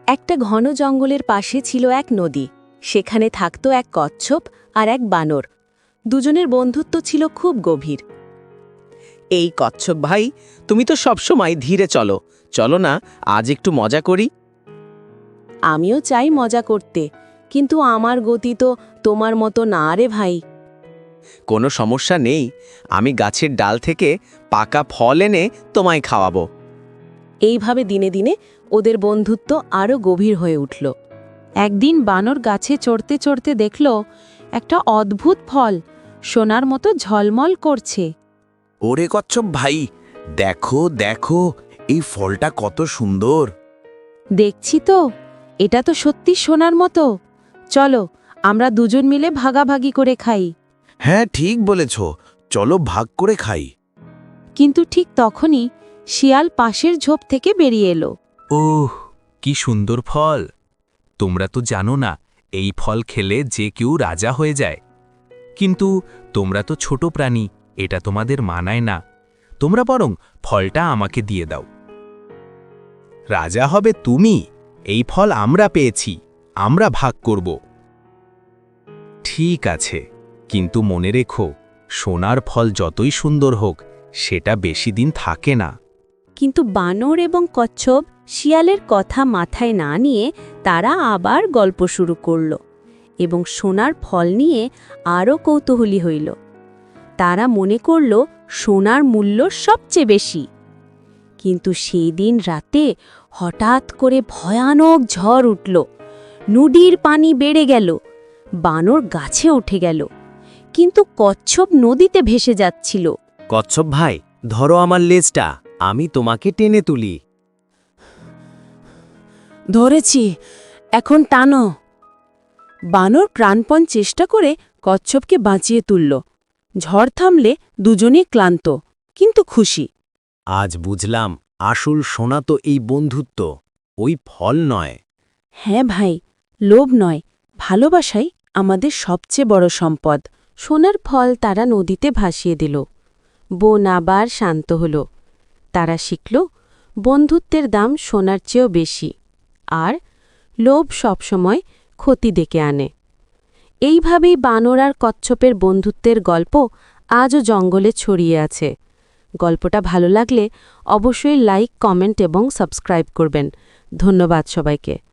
একটা ঘন জঙ্গলের পাশে ছিল এক নদী। সেখানে থাকত এক কচ্ছপ আর এক বানর। দুজনের বন্ধুত্ব ছিল খুব গভীর। এই কচ্ছপ ভাই, তুমি তো সবসময় ধীরে চলো। চলো না, আজ একটু মজা করি। আমিও চাই মজা করতে, কিন্তু আমার গতি তো তোমার মতো না রে ভাই। কোনো সমস্যা নেই, আমি গাছের ডাল থেকে পাকা ফল এনে তোমায় খাওয়াবো। এইভাবে দিনে দিনে ওদের বন্ধুত্ব আরও গভীর হয়ে উঠল। একদিন বানর গাছে চড়তে চড়তে দেখল একটা অদ্ভুত ফল সোনার মতো ঝলমল করছে। ওরে কচ্ছপ ভাই, দেখো দেখো, এই ফলটা কত সুন্দর। দেখছি তো, এটা তো সত্যি সোনার মতো। চলো, আমরা দুজন মিলে ভাগাভাগি করে খাই। হ্যাঁ, ঠিক বলেছ, চলো ভাগ করে খাই। কিন্তু ঠিক তখনই শিয়াল পাশের ঝোপ থেকে বেরিয়ে এলো। ওহ, কি সুন্দর ফল! তোমরা তো জানো না, এই ফল খেলে যে কেউ রাজা হয়ে যায়। কিন্তু তোমরা তো ছোট প্রাণী, এটা তোমাদের মানায় না। তোমরা বরং ফলটা আমাকে দিয়ে দাও। রাজা হবে তুমি, এই ফল আমরা পেয়েছি, আমরা ভাগ করব। ঠিক আছে, কিন্তু মনে রেখো, সোনার ফল যতই সুন্দর হোক, সেটা বেশি দিন থাকে না। কিন্তু বানর এবং কচ্ছপ শিয়ালের কথা মাথায় না নিয়ে তারা আবার গল্প শুরু করল এবং সোনার ফল নিয়ে আরও কৌতূহলী হইল। তারা মনে করল সোনার মূল্য সবচেয়ে বেশি। কিন্তু সেই দিন রাতে হঠাৎ করে ভয়ানক ঝড় উঠল। নদীর পানি বেড়ে গেল, বানর গাছে উঠে গেল, কিন্তু কচ্ছপ নদীতে ভেসে যাচ্ছিল। কচ্ছপ ভাই, ধরো আমার লেজটা, আমি তোমাকে টেনে তুলি। ধরেছি, এখন টানো। বানর প্রাণপণ চেষ্টা করে কচ্ছপকে বাঁচিয়ে তুলল। ঝড় থামলে দুজনেই ক্লান্ত, কিন্তু খুশি। আজ বুঝলাম, আসল সোনা তো এই বন্ধুত্ব, ওই ফল নয়। হ্যাঁ ভাই, লোভ নয়, ভালোবাসাই আমাদের সবচেয়ে বড় সম্পদ। সোনার ফল তারা নদীতে ভাসিয়ে দিল। বন আবার শান্ত হল। তারা শিখল, বন্ধুত্বের দাম সোনার চেয়েও বেশি, আর লোভ সবসময় ক্ষতি ডেকে আনে। এইভাবেই বানর আর কচ্ছপের বন্ধুত্বের গল্প আজও জঙ্গলে ছড়িয়ে আছে। গল্পটা ভালো লাগলে অবশ্যই লাইক, কমেন্ট এবং সাবস্ক্রাইব করবেন। ধন্যবাদ সবাইকে।